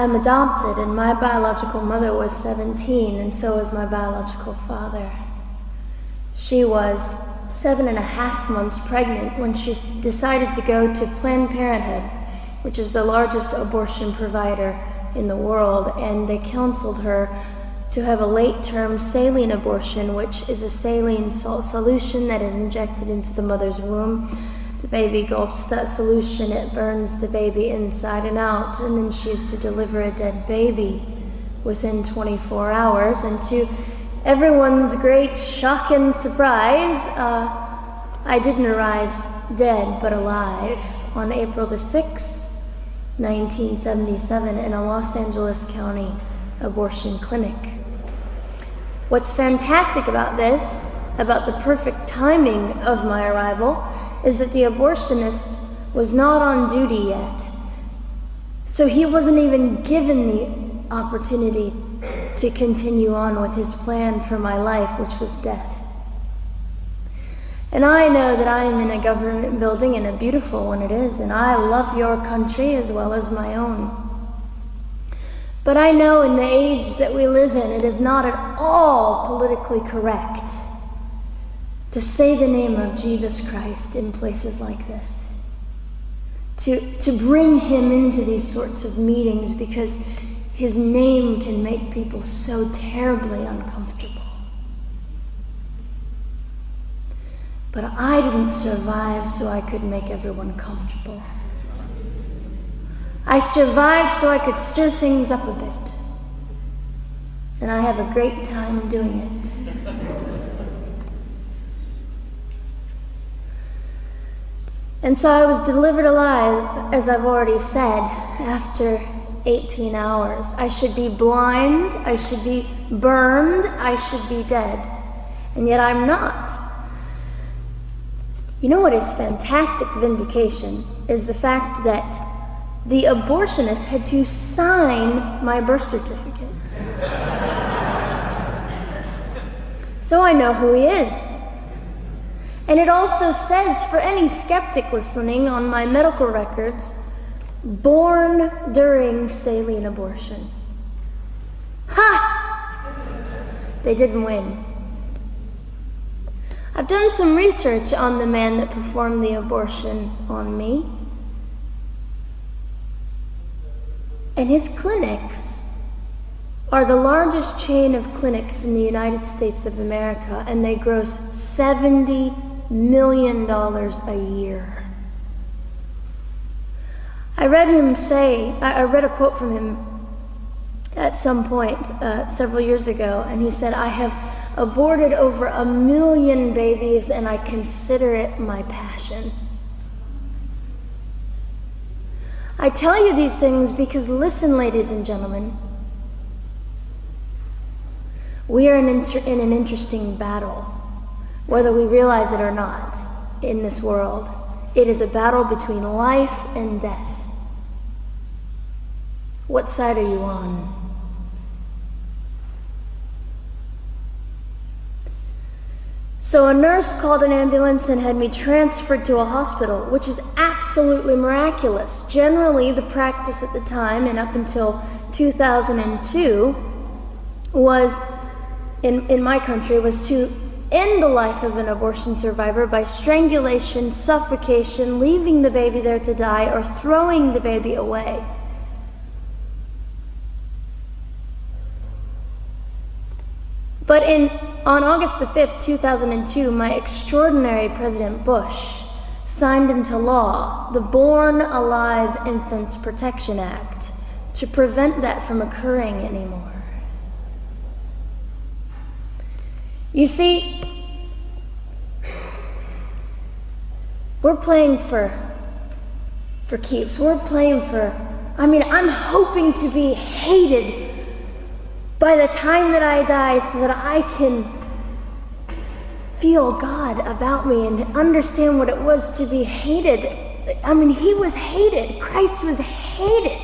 I'm adopted, and my biological mother was 17, and so was my biological father. She was 7.5 months pregnant when she decided to go to Planned Parenthood, which is the largest abortion provider in the world, and they counseled her to have a late-term saline abortion, which is a saline salt solution that is injected into the mother's womb. The baby gulps that solution, it burns the baby inside and out, and then she is to deliver a dead baby within 24 hours. And to everyone's great shock and surprise, I didn't arrive dead but alive on April the 6th, 1977 in a Los Angeles County abortion clinic. What's fantastic about this, about the perfect timing of my arrival, is that the abortionist was not on duty yet. So he wasn't even given the opportunity to continue on with his plan for my life, which was death. And I know that I am in a government building, and a beautiful one it is, and I love your country as well as my own. But I know in the age that we live in, it is not at all politically correct to say the name of Jesus Christ in places like this. To bring him into these sorts of meetings, because his name can make people so terribly uncomfortable. But I didn't survive so I could make everyone comfortable. I survived so I could stir things up a bit. And I have a great time doing it. And so I was delivered alive, as I've already said, after 18 hours. I should be blind, I should be burned, I should be dead. And yet I'm not. You know what is fantastic vindication is the fact that the abortionist had to sign my birth certificate. So I know who he is. And it also says, for any skeptic listening, on my medical records, born during saline abortion. Ha! They didn't win. I've done some research on the man that performed the abortion on me. And his clinics are the largest chain of clinics in the United States of America, and they gross $70 million a year. I read a quote from him at some point several years ago, and he said, "I have aborted over 1 million babies, and I consider it my passion." I tell you these things because, listen, ladies and gentlemen, we are in an interesting battle, whether we realize it or not, in this world. It is a battle between life and death. What side are you on? So a nurse called an ambulance and had me transferred to a hospital, which is absolutely miraculous. Generally, the practice at the time, and up until 2002, was, in my country, was to end the life of an abortion survivor by strangulation, suffocation, leaving the baby there to die, or throwing the baby away. But on August the 5th, 2002, my extraordinary President Bush signed into law the Born Alive Infants Protection Act to prevent that from occurring anymore. You see, we're playing for keeps. We're playing I'm hoping to be hated by the time that I die so that I can feel God about me and understand what it was to be hated. He was hated. Christ was hated.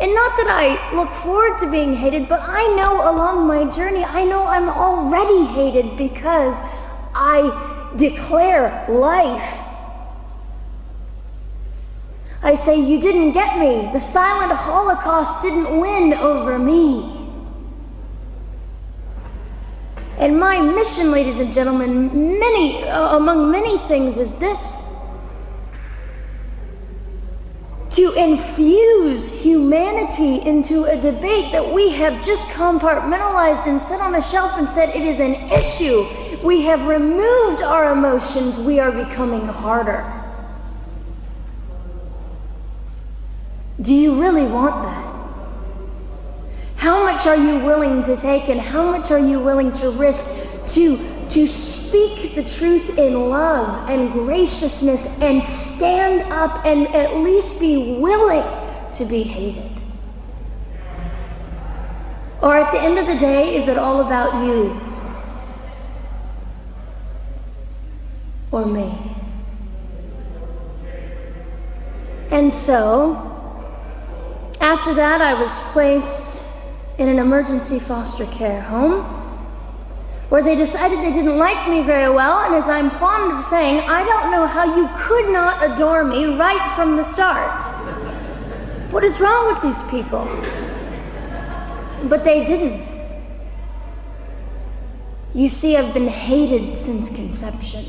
And not that I look forward to being hated, but I know along my journey, I know I'm already hated because I declare life. I say, you didn't get me. The silent Holocaust didn't win over me. And my mission, ladies and gentlemen, among many things, is this: to infuse humanity into a debate that we have just compartmentalized and set on a shelf and said it is an issue. We have removed our emotions. We are becoming harder. Do you really want that? How much are you willing to take, and how much are you willing to risk to speak the truth in love and graciousness and stand up and at least be willing to be hated? Or at the end of the day, is it all about you or me? And so, after that, I was placed in an emergency foster care home where they decided they didn't like me very well, and as I'm fond of saying, I don't know how you could not adore me right from the start. What is wrong with these people? But they didn't. You see, I've been hated since conception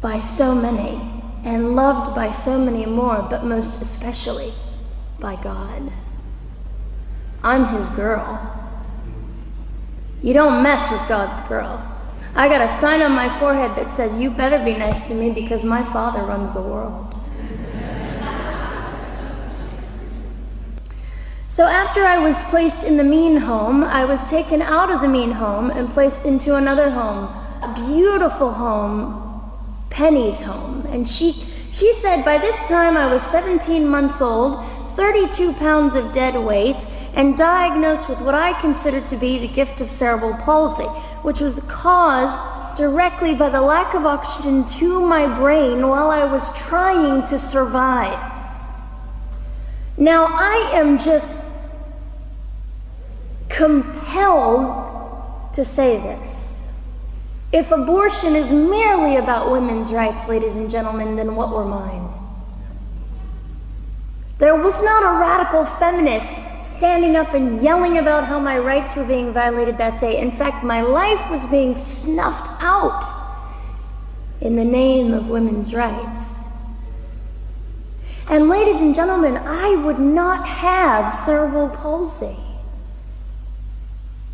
by so many, and loved by so many more, but most especially by God. I'm his girl. You don't mess with God's girl. I got a sign on my forehead that says, you better be nice to me because my Father runs the world. So after I was placed in the mean home, I was taken out of the mean home and placed into another home, a beautiful home, Penny's home. And she said by this time I was 17 months old, 32 pounds of dead weight, and diagnosed with what I consider to be the gift of cerebral palsy, which was caused directly by the lack of oxygen to my brain while I was trying to survive. Now, I am just compelled to say this. If abortion is merely about women's rights, ladies and gentlemen, then what were mine? There was not a radical feminist standing up and yelling about how my rights were being violated that day. In fact, my life was being snuffed out in the name of women's rights. And ladies and gentlemen, I would not have cerebral palsy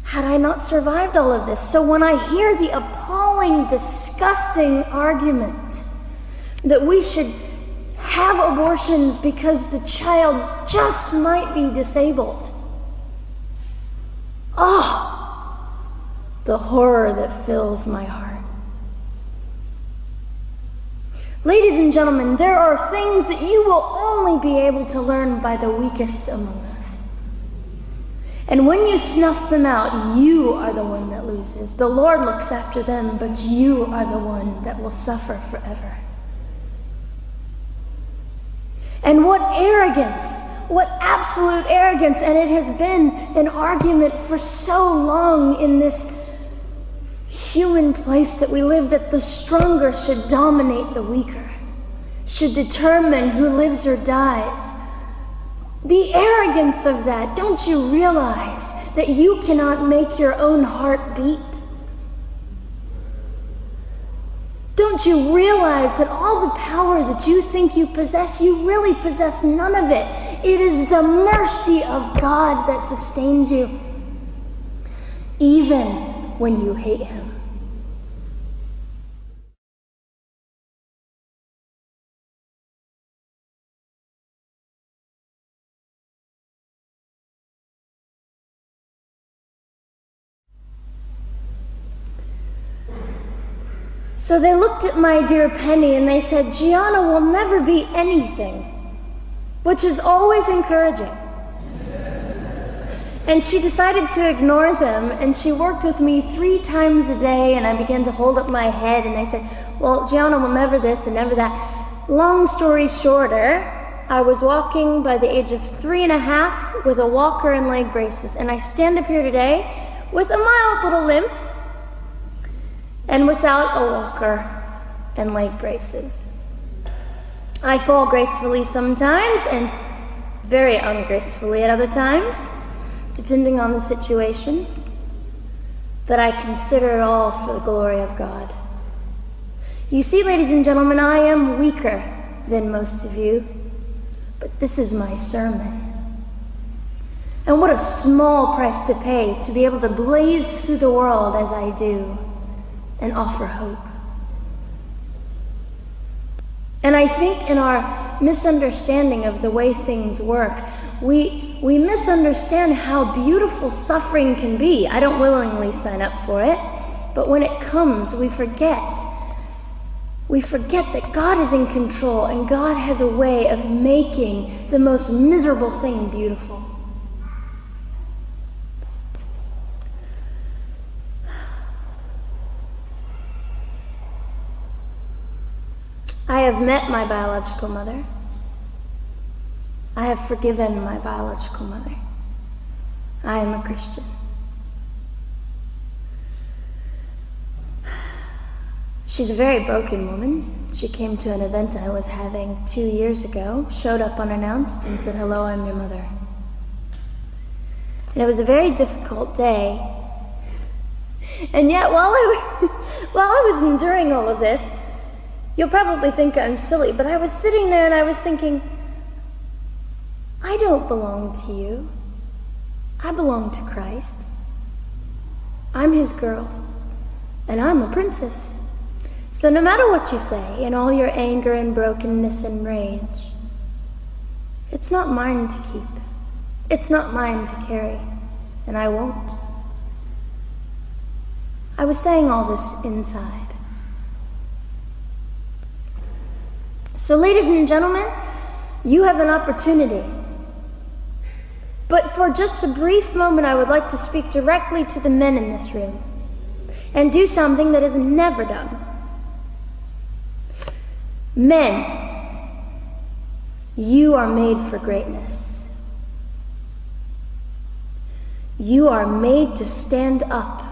had I not survived all of this. So when I hear the appalling, disgusting argument that we should have abortions because the child just might be disabled, oh, the horror that fills my heart. Ladies and gentlemen, there are things that you will only be able to learn by the weakest among us. And when you snuff them out, you are the one that loses. The Lord looks after them, but you are the one that will suffer forever. And what arrogance, what absolute arrogance, and it has been an argument for so long in this human place that we live, that the stronger should dominate the weaker, should determine who lives or dies. The arrogance of that, don't you realize that you cannot make your own heart beat? Don't you realize that all the power that you think you possess, you really possess none of it? It is the mercy of God that sustains you, even when you hate him. So they looked at my dear Penny and they said, Gianna will never be anything, which is always encouraging. And she decided to ignore them, and she worked with me 3 times a day, and I began to hold up my head, and they said, well, Gianna will never this and never that. Long story shorter, I was walking by the age of 3.5 with a walker and leg braces, and I stand up here today with a mild little limp, and without a walker and leg braces. I fall gracefully sometimes and very ungracefully at other times, depending on the situation, but I consider it all for the glory of God. You see, ladies and gentlemen, I am weaker than most of you, but this is my sermon. And what a small price to pay to be able to blaze through the world as I do and offer hope. And I think in our misunderstanding of the way things work, we misunderstand how beautiful suffering can be. I don't willingly sign up for it, but when it comes, we forget. We forget that God is in control and God has a way of making the most miserable thing beautiful. I have met my biological mother. I have forgiven my biological mother. I am a Christian. She's a very broken woman. She came to an event I was having 2 years ago, showed up unannounced, and said, "Hello, I'm your mother." And it was a very difficult day. And yet, while I was enduring all of this, you'll probably think I'm silly, but I was sitting there and I was thinking, I don't belong to you. I belong to Christ. I'm his girl, and I'm a princess. So no matter what you say, in all your anger and brokenness and rage, it's not mine to keep. It's not mine to carry, and I won't. I was saying all this inside. So ladies and gentlemen, you have an opportunity. But for just a brief moment, I would like to speak directly to the men in this room and do something that is never done. Men, you are made for greatness. You are made to stand up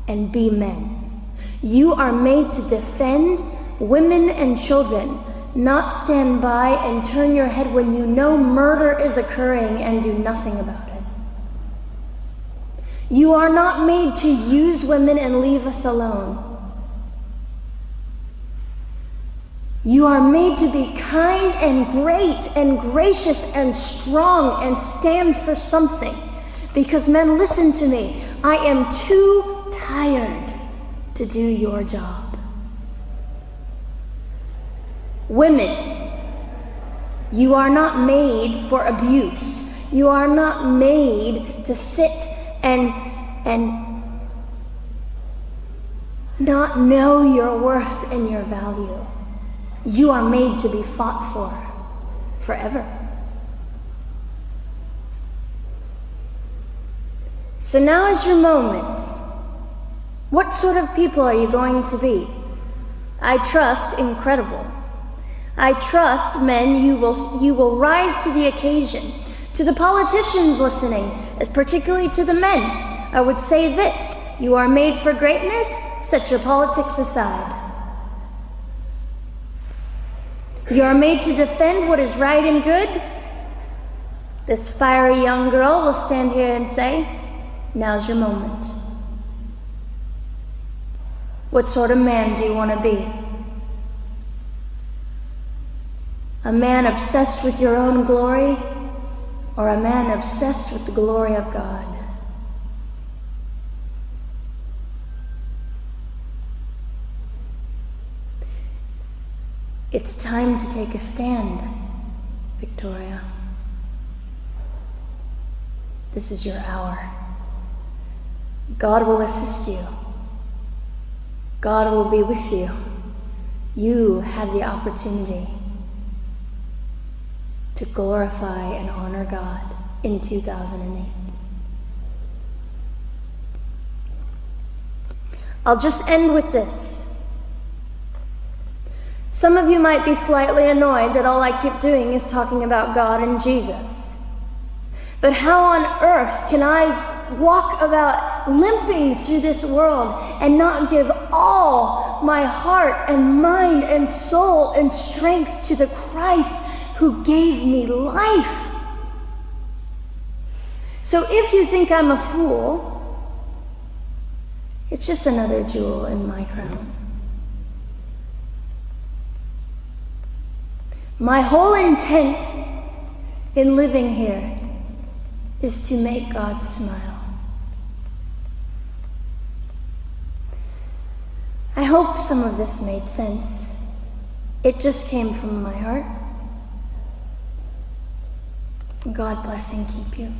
and be men. You are made to defend women and children, not stand by and turn your head when you know murder is occurring and do nothing about it. You are not made to use women and leave us alone. You are made to be kind and great and gracious and strong and stand for something. Because men, listen to me, I am too tired to do your job. Women, you are not made for abuse. You are not made to sit and not know your worth and your value. You are made to be fought for forever. So now is your moment. What sort of people are you going to be? I trust incredible. I trust, men, you will rise to the occasion. To the politicians listening, particularly to the men, I would say this: you are made for greatness, set your politics aside. You are made to defend what is right and good. This fiery young girl will stand here and say, now's your moment. What sort of man do you want to be? A man obsessed with your own glory, or a man obsessed with the glory of God? It's time to take a stand, Victoria. This is your hour. God will assist you. God will be with you. You have the opportunity to glorify and honor God in 2008. I'll just end with this. Some of you might be slightly annoyed that all I keep doing is talking about God and Jesus. But how on earth can I walk about limping through this world and not give all my heart and mind and soul and strength to the Christ who gave me life. So if you think I'm a fool, it's just another jewel in my crown. My whole intent in living here is to make God smile. I hope some of this made sense. It just came from my heart. God bless and keep you.